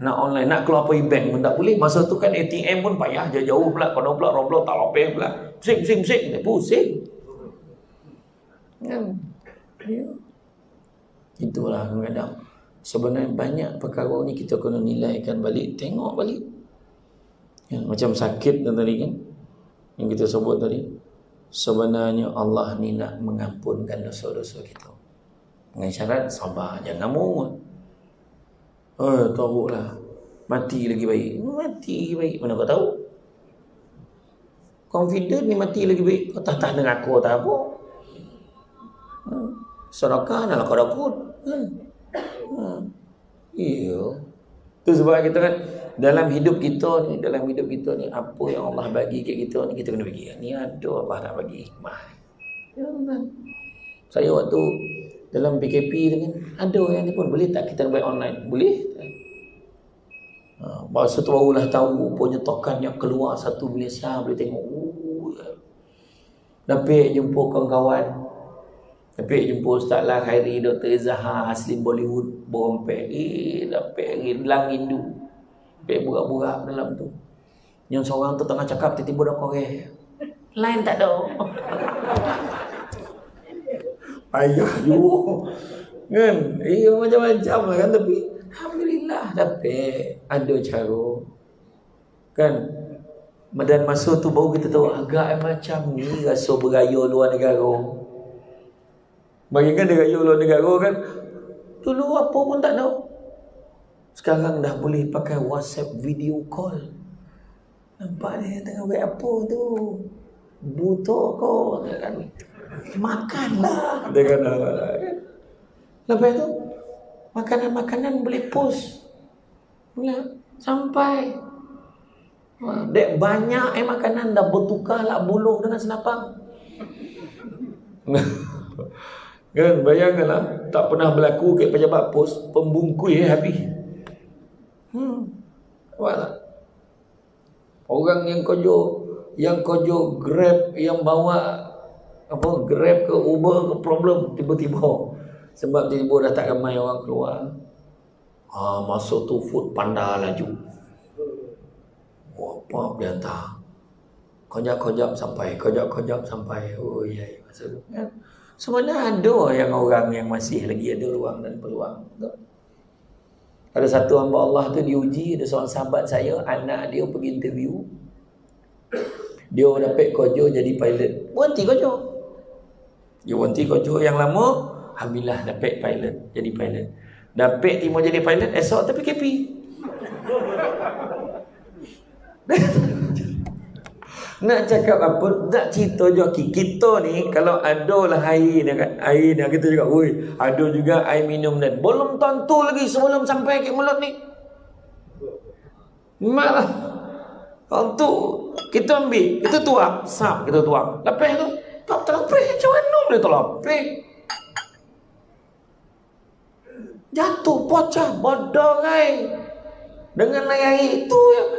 Nak online, nak keluar pergi bank pun tak boleh. Masa tu kan ATM pun payah, jauh pula, kono pula, romblok, tak lopeh pula. Pusing. Itulah kadang-kadang sebenarnya banyak perkara ni kita kena nilaikan balik, tengok balik. Macam sakit tadi kan, yang kita sebut tadi, sebenarnya Allah ni nak mengampunkan dosa-dosa kita dengan syarat sabar, jangan murut. Teruklah, mati lagi baik. Mana kau tahu? Confident ni mati lagi baik. Kau tak tahan dengan aku tak apa. Sedekah adalah kau dapat. Iya. Itu sebab kita kan dalam hidup kita ni, apa yang Allah bagi kat kita ni, kita kena bagi. Ni ada Allah nak bagi hikmah. Saya waktu dalam PKP tu kan, ada yang ni pun, boleh tak kita buat online? Boleh. Masa tu barulah tahu rupanya tokannya keluar satu Malaysia boleh tengok. Dapat jumpa kawan-kawan, dapat jumpa Ustaz Lah Khairi, Dr. Zahar, Haslim Bollywood, Borompek. Dapat lang Hindu, dapat burak-burak dalam tu. Yang seorang tu tengah cakap, tiba-tiba dah korek. Lain tak ada. Ayah you kan? Macam-macam lah kan. Tapi alhamdulillah dapat. Ada cara kan. Dan masa tu baru kita tahu agak macam ni rasa beraya luar negara. Bayangkan dia raya luar negara kan, dulu apa pun tak tahu. Sekarang dah boleh pakai WhatsApp video call. Nampak dia tengah buat apa tu? Butuh kau kan. Makanlah. Dia kata kan. Lepas tu makanan-makanan boleh post. Mula sampai dek banyak makanan dah bertukar lah buluh dengan senapang. Kan bayangkanlah, tak pernah berlaku kat pejabat pos pembungkui habis. Nampak. Orang yang kojo Grab, yang bawa apa Grab ke Uber ke problem tiba-tiba. Sebab tiba-tiba dah tak ramai orang keluar. Masuk tu Food Panda laju. Apa dia hantar. Kojak-kojak sampai. Oh ya, masuk. Kan? Sebenarnya ada yang orang yang masih lagi ada ruang dan peluang. Ada satu hamba Allah tu diuji, ada seorang sahabat saya, anak dia pergi interview. Dia dapat kerja jadi pilot. Berhenti kerja. Dia berhenti kerja yang lama, alhamdulillah dapat pilot, jadi pilot. Dapat timur jadi pilot, esok tapi PKP. Nak cakap apa? Nak cerita joki. Kita ni kalau ada lah air dekat air dah kita juga, oi, ada juga air minum dan belum tentu lagi sebelum sampai ke mulut ni. Malah tu kita ambil, kita tuang, sap kita tuang. Lepas tu tak terlepas macam mana boleh terlepas? Jatuh pecah bodoh kan. Dengan air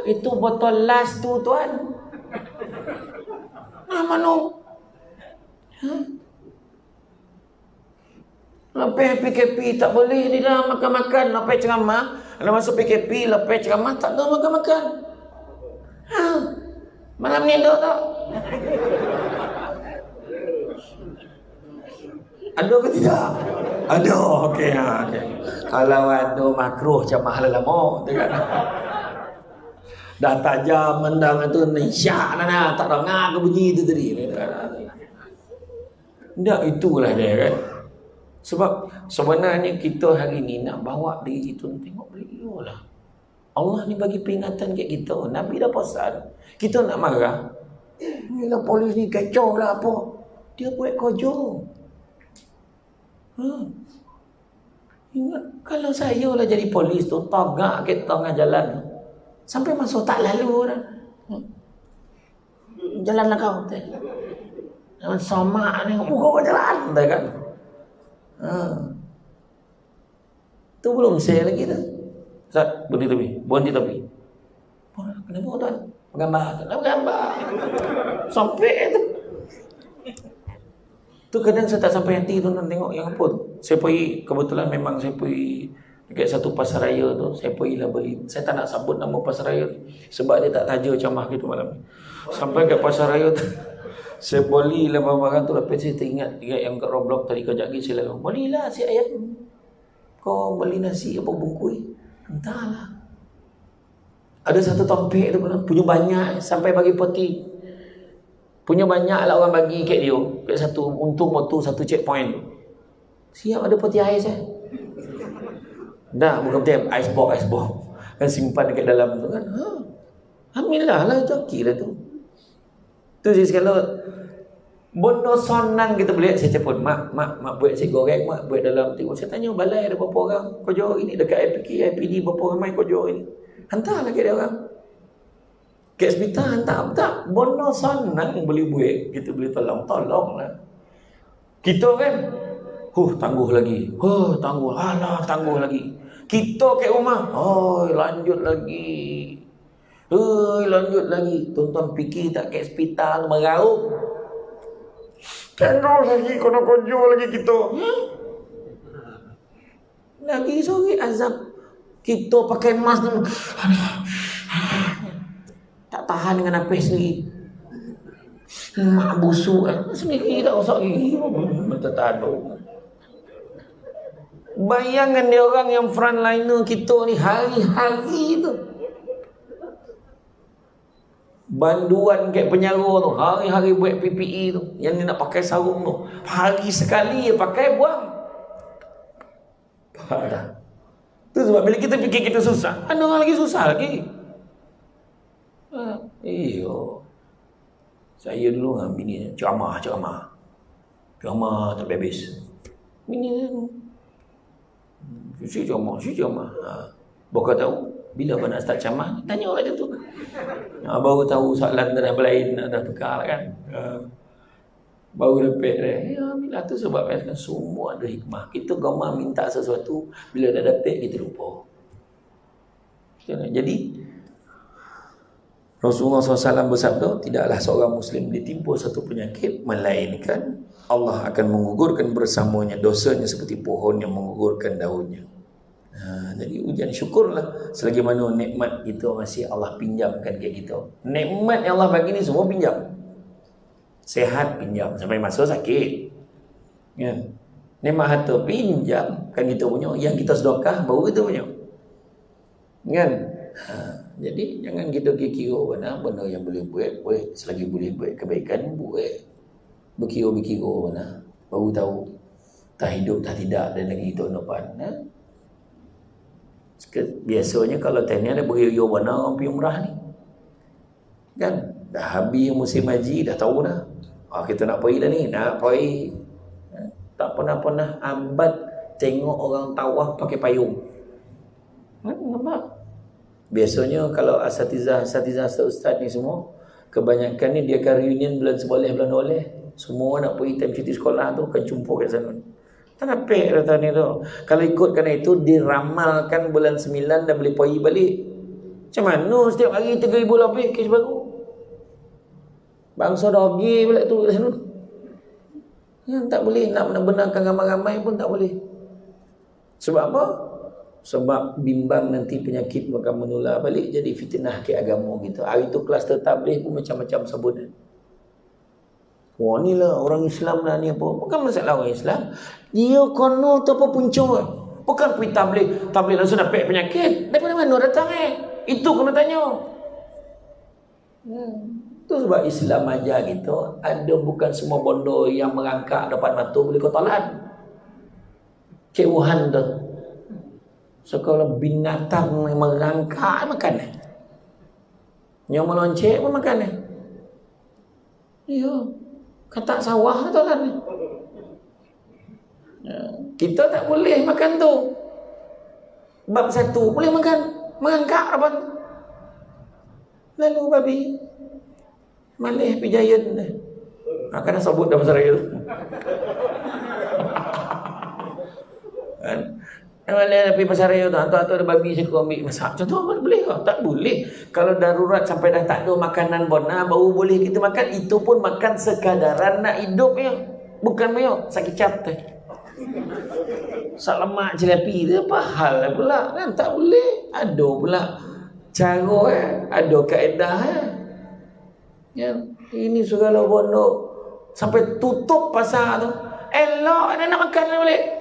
itu botol last tu tuan. Mana? Lepas PKP tak boleh ni dah makan-makan. Lepas ceramah, ada masuk PKP, lepas ceramah tak ada makan-makan. Malam ni ada tak? Ada ke tidak? Ada, okey. Kalau ada makruh macam mahal lama, kan? Dah tajam mendang tu nisyak lah, tak dengar ke bunyi tu tadi. Tak, itulah dia kan. Sebab sebenarnya kita hari ni nak bawa diri kita tengok beliau lah. Allah ni bagi peringatan kat kita. Nabi dah pesan. Kita nak marah. Inilah polis ni kacau lah apa. Dia buat kerja. Ingat kalau saya lah jadi polis tu, togak kat tengah jalan tu. Sampai masuk tak lalu dah. Jalanlah kau. Jangan somak ni. Kau jalan. Kan? Tu belum share lagi tu. Ustaz, berhenti tepi. Kenapa tuan? Gambar. Sampai tu. Tu kadang saya tak sampai hati tu nak tengok yang apa tu. Saya pergi, kebetulan memang saya pergi dekat satu pasar raya tu, saya pergilah beli. Saya tak nak sebut nama pasar raya tu sebab dia tak taja camah gitu malam ni. Sampai kat pasar raya tu, saya belilah barang-barang tu. Lepas saya teringat yang kat Roblox tadi kejap lagi saya lalu, belilah si ayam. Kau beli nasi apa bungkui? Entahlah. Ada satu tompek tu punya banyak sampai bagi peti. Punya banyak lah orang bagi kat dia. Kat satu, untung motor satu checkpoint tu. Siap ada peti ais dah, bukan betul icebox kan simpan dekat dalam tu kan. Alhamdulillah lah, joki lah tu. Tu je kalau bondo sonang kita boleh, saya ceput mak buat si goreng, mak buat dalam tu. Saya tanya balai ada berapa orang kerja hari ni dekat IPD berapa ramai kerja hari ni. Hantarlah kat dia orang. Kat hospital hantar tak bondo sonang boleh buat, kita boleh tolong lah. Kita kan tangguh lagi. Tangguh lagi. Kita kat rumah, lanjut lagi. Tonton fikir tak kat hospital meraup. Tangguh lagi, kena kerja lagi kita. Lagi sore azab. Kita pakai mask tu. Tak tahan dengan nafas sendiri. Mak busuk sendiri tak rosak gigi. Betul tak ada. Bayangkan dia orang yang frontliner kita ni hari-hari tu. Banduan kat penjara tu, hari-hari buat PPE tu. Yang dia nak pakai sarung tu. Hari sekali dia pakai buang. Faham tak? Tu Itu sebab bila kita fikir kita susah, ada orang lagi susah lagi. Iyo. Saya dulu dengan bini ceramah tak habis. Bini si ceramah. Bukan tahu bila abang nak start ceramah, tanya orang tu. Baru tahu soalan dah lain dah tukar kan. Baru lepek dia. Ya, bila tu sebab semua ada hikmah. Kita gamar minta sesuatu, bila dah dapat kita lupa. Jadi Rasulullah SAW bersabda, tidaklah seorang Muslim ditimpa satu penyakit melainkan Allah akan mengugurkan bersamanya dosanya seperti pohon yang mengugurkan daunnya. Jadi ujian syukurlah selagi mana nikmat kita masih Allah pinjamkan ke kita. Nikmat yang Allah bagi ni semua pinjam. Sehat pinjam sampai masa sakit. Kan? Nikmat harta pinjam kan kita punya, yang kita sedekah baru kita punya. Kan? Jadi jangan kita kira benda yang boleh buat, selagi boleh buat kebaikan buat. Berkira-kira mana baru tahu tak hidup tak tidak dan lagi tahun depan. Biasanya kalau tanya ada berkira mana orang pergi umrah ni. Kan? Dah habis musim haji dah tahu dah. Kita nak pergi dah ni, nak pergi. Tak pernah abad tengok orang tawaf pakai payung. Nampak? Biasanya kalau asatizah ustaz ni semua, kebanyakan ni dia akan reunion bulan seboleh bulan oleh. Semua nak pergi time cuti sekolah tu akan jumpa kat sana. Tak napik dah tahun ni tu. Kalau ikut kerana itu diramalkan bulan 9 dah boleh pergi balik. Macam mana setiap hari 3,000 lebih kes baru. Bangsa dogi pula tu kat sana. Tak boleh nak benarkan ramai-ramai pun tak boleh. Sebab apa? Sebab bimbang nanti penyakit akan menular balik jadi fitnah ke agama kita. Hari tu kluster tabligh pun macam-macam sabunan. Wah ni lah orang Islam lah ni apa. Bukan masalah orang Islam. Dia kono tu apa punca. Bukan pergi tabligh. Tabligh langsung dapat penyakit. Daripada mana datang Itu kena tanya. Itu sebab Islam ajar kita. Ada bukan semua bondo yang merangkak depan mata boleh kau talan. Cik Wuhan tu. So kalau binatang yang merangkak makan yang meloncek pun makan iya. Katak sawah tu kan. Kita tak boleh makan tu. Bab satu boleh makan mengangkat apa. Lalu babi malih pijayan kena sebut dalam pasar itu. Kan? Mana pergi pasar raya tu ada babi saya ambil masak. Contoh boleh ke? Tak boleh. Kalau darurat sampai dah tak ada makanan bona baru boleh kita makan. Itu pun makan sekadaran nak hidup ya. Bukan mayo sakit cap teh. Sak lemak jelebi tu apa hal pula kan tak boleh. Ada pula cara ada kaedah ya. Ini segala bondo sampai tutup pasar tu. Elok ada nak makan boleh.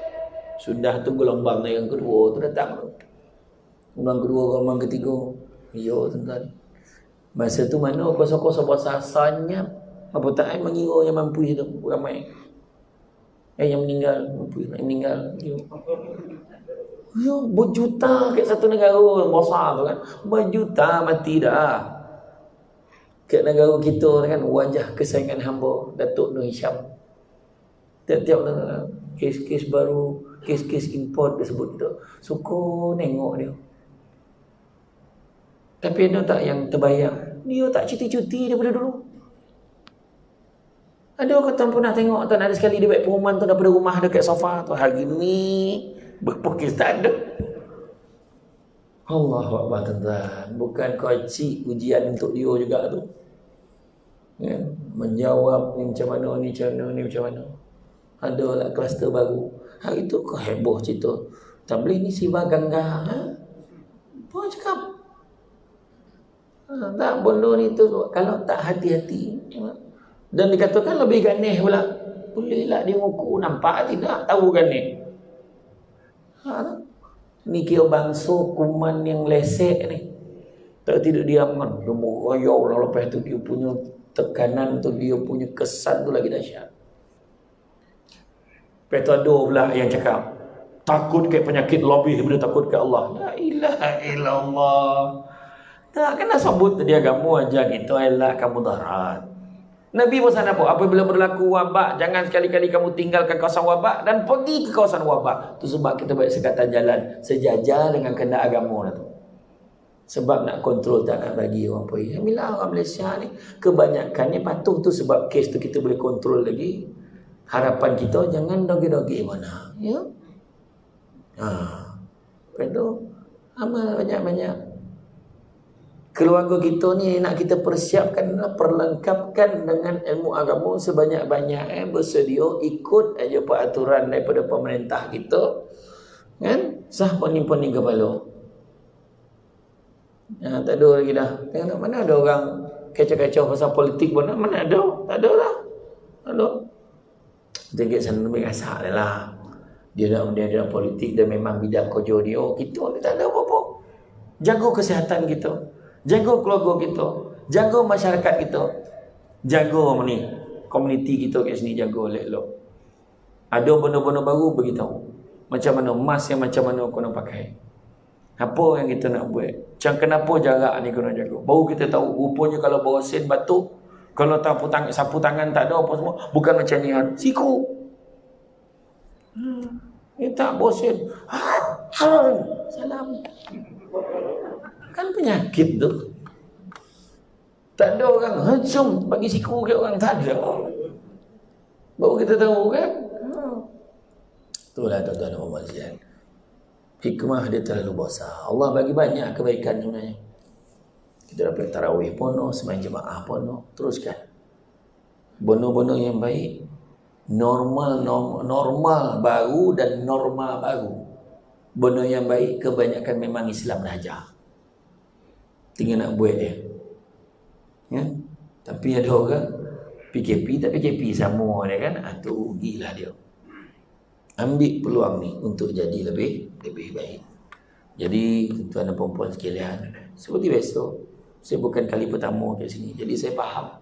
Sudah tu gelombang yang kedua tu datang tu. Gelombang kedua, gelombang ketiga. Ya tuan-tuan. Masa tu mana kuasa-kuasa bahasanya apa tak mengira yang mampu itu ramai. Yang meninggal mampu yang meninggal. Ya berjuta kat satu negara besar tu kan. Berjuta mati dah. Kat negara kita kan wajah kesayangan hamba Datuk Nur Hisham. Tiap-tiap kes-kes baru, kes-kes import dia sebut tu. Suka nengok dia. Tapi ada tak yang terbayang? Dia tak cuti-cuti daripada dulu. Ada kau tak pernah tengok tak ada sekali dia baik pengumuman tu daripada rumah dekat sofa tu. Hari ni berpokis tak ada. Allahu Akbar tuan-tuan. Bukan kau cik ujian untuk dia juga tu. Ya, menjawab ni macam mana, ni macam mana, ni macam mana. Ada lah kluster baru. Hari tu kau heboh cerita tabligh ni siva gangga. Apa cakap? Tak bondo ni tu kalau tak hati-hati. Dan dikatakan lebih ganih pula. Boleh lah dia mengukur nampak tidak tahu ganih. Ni kira bangsa kuman yang lesek ni. Tak tidur diam kan. Dia merayau lah lepas tu dia punya tekanan tu, dia punya kesan tu lagi dahsyat. Lepas tu ada pula yang cakap Takut ke penyakit lebih daripada takut ke Allah. La ilaha illallah. Tak kena sebut tadi agama aja gitu, elakkan mudarat. Nabi pesan apa? Apabila berlaku wabak, jangan sekali-kali kamu tinggalkan kawasan wabak dan pergi ke kawasan wabak. Itu sebab kita buat sekatan jalan sejajar dengan kehendak agama tu. Sebab nak kontrol tak akan bagi orang pergi. Bila orang Malaysia ni kebanyakannya patuh tu sebab kes tu kita boleh kontrol lagi. Harapan kita jangan dogi-dogi mana, ya. Lepas tu amal banyak-banyak. Keluarga kita ni nak kita persiapkan, perlengkapkan dengan ilmu agama sebanyak-banyak. Bersedia ikut aja peraturan daripada pemerintah kita, kan? Sah pening-pening kepala. Tak ada lagi dah. Tengok mana ada orang kacau-kacau pasal politik pun, mana ada? Tak ada lah. Tak ada. Tengok sana lebih kasar lah. Dia dalam politik dan memang bidang kerja dia. Kita ni tak ada apa-apa. Jaga kesihatan kita, jaga keluarga kita, jaga masyarakat kita, jaga ni komuniti kita kat sini, jaga elok-elok. Ada benda-benda baru beritahu. Macam mana mask yang macam mana kena pakai. Apa yang kita nak buat? Macam kenapa jarak ni kena jaga. Baru kita tahu rupanya kalau bersin batuk, kalau sapu tangan tak ada apa semua, bukan macam ni kan. Siku. Ni tak bosan. Salam. Kan penyakit tu. Tak ada orang hancum bagi siku ke orang, tak ada. Baru kita tahu kan. Itulah tuan-tuan dan puan sekalian. Hikmah dia terlalu besar. Allah bagi banyak kebaikan sebenarnya. Kita dapat tarawih penuh, sembahyang jemaah penuh. Teruskan. Benda-benda yang baik. Normal baru dan norma baru. Benda yang baik kebanyakan memang Islam dah ajar. Tinggal nak buat dia. Ya? Tapi ada orang PKP tak PKP sama dia kan. Tu gila dia. Ambil peluang ni untuk jadi lebih baik. Jadi tuan dan puan-puan sekalian, seperti biasa, saya bukan kali pertama kat sini. Jadi saya faham.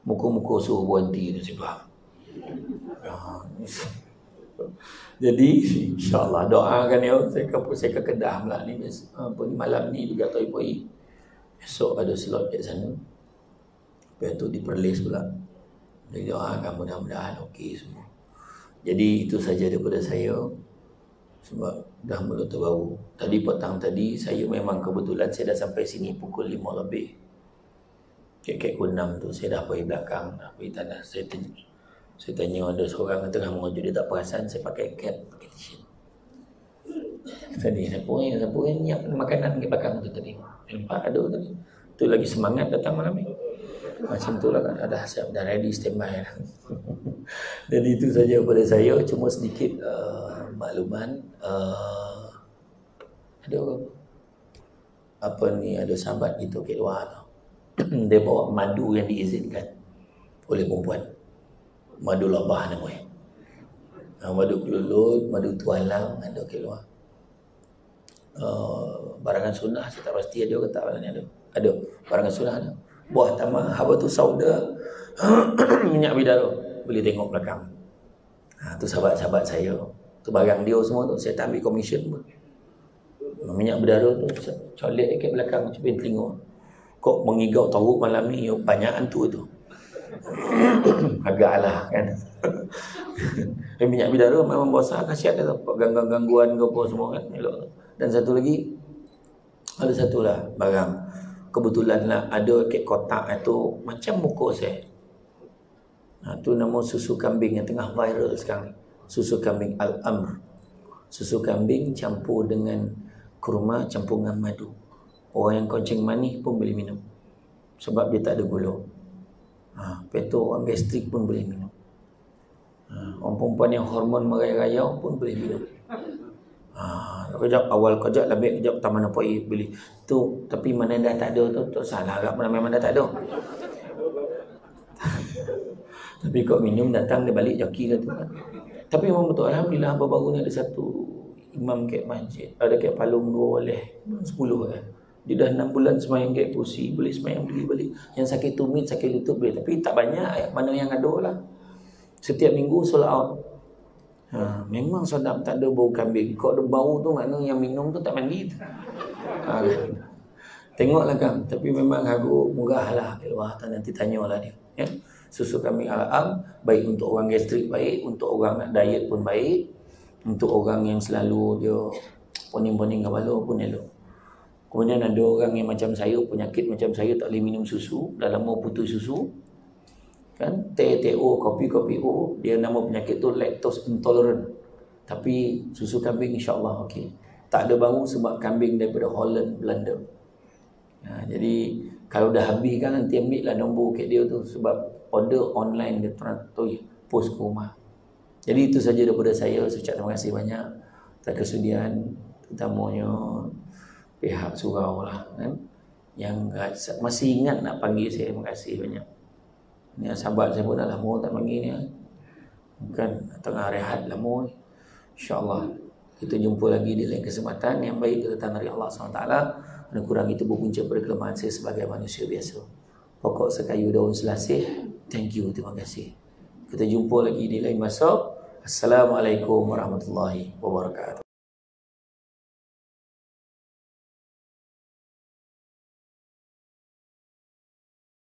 Muka-muka suruh berhenti tu saya faham. Jadi insya-Allah doakan ya, saya ke Kedah pula ni malam ni juga tahu pergi. Esok ada slot kat sana. Lepas tu di Perlis pula. Jadi doakan mudah-mudahan okey semua. Jadi itu saja daripada saya. Sebab dah mula terbau. Tadi petang tadi saya memang kebetulan saya dah sampai sini pukul 5 lebih. Kek 6 tu saya dah pergi belakang, dah pergi tanah. Saya tanya ada seorang yang tengah mengajuk, dia tak perasan saya pakai cap, pakai t-shirt. Tadi siapa yang nyiap makanan di belakang tu tadi. Nampak ada tadi. Tu lagi semangat datang malam ni. Macam tu lah kan, dah siap, dah ready, standby lah. Jadi itu saja daripada saya, cuma sedikit makluman. Ada apa ni, ada sahabat kita kat luar tu. Dia bawa madu yang diizinkan oleh perempuan. Madu labah namanya. Madu kelulut, madu tualang ada kat luar. Barangan sunnah saya tak pasti ada ke tak ni ada. Ada barangan sunnah ada. Buah tamar habatus sauda, minyak bidara, boleh tengok belakang. Tu sahabat-sahabat saya. Tu barang dia semua tu saya tak ambil komisen pun. Minyak bidara tu colek kat belakang cepin telinga. Kok mengigau teruk malam ni banyak hantu tu. Agaklah kan. Minyak bidara memang besar, kasihan dia dapat gangguan ke apa semua kan. Dan satu lagi, ada satu lah barang. Kebetulan lah ada kat kotak itu macam muka saya. Tu nama susu kambing yang tengah viral sekarang. Susu kambing Al-Amr. Susu kambing campur dengan kurma, campur dengan madu. Orang yang kencing manis pun boleh minum. Sebab dia tak ada gula. Lepas tu orang gastrik pun boleh minum. Orang perempuan yang hormon merayau-rayau pun boleh minum. Kejap awal kejap lebih kejap tak mana pergi beli tu, tapi mana dah tak ada tu salah agak memang dah tak ada. Tapi kau minum datang dia balik joki lah tu kan. Tapi memang betul, alhamdulillah baru-baru ni ada satu imam kat masjid, ada kat Palung 2 oleh 10 kan. Dia dah 6 bulan semayang kat kursi, boleh semayang balik. Yang sakit tumit, sakit lutut boleh, tapi tak banyak mana yang ada lah. Setiap minggu sold out. Memang sedap, tak ada bau kambing. Kau ada bau tu makna yang minum tu tak mandi. Tengoklah kan. Tapi memang harga murah lah kat luar. Nanti tanyalah dia. Ya? Susu kambing Al-Am baik untuk orang gastrik, baik untuk orang nak diet pun baik, untuk orang yang selalu dia poning-poning kepala pun elok. Kemudian ada orang yang macam saya, penyakit macam saya tak boleh minum susu, dah lama putus susu. Kan TTO, kopi O, dia nama penyakit tu lactose intolerant. Tapi susu kambing insya-Allah okey. Tak ada bau sebab kambing daripada Holland, Belanda. Jadi kalau dah habis kan nanti ambil lah nombor kat dia tu, sebab order online dia post ke rumah. Jadi itu saja daripada saya. Ucap terima kasih banyak atas kesudian, terutamanya pihak surau lah kan, yang masih ingat nak panggil saya. Terima kasih banyak. Ni sahabat saya pun dah lama tak panggil ni. Kan tengah rehat lama. InsyaAllah kita jumpa lagi di lain kesempatan yang baik datang dari Allah SWT. Ada kurang itu berpunca pada kelemahan saya sebagai manusia biasa. Pokok sekayu daun selasih. Thank you, terima kasih. Kita jumpa lagi di lain masa. Assalamualaikum warahmatullahi wabarakatuh.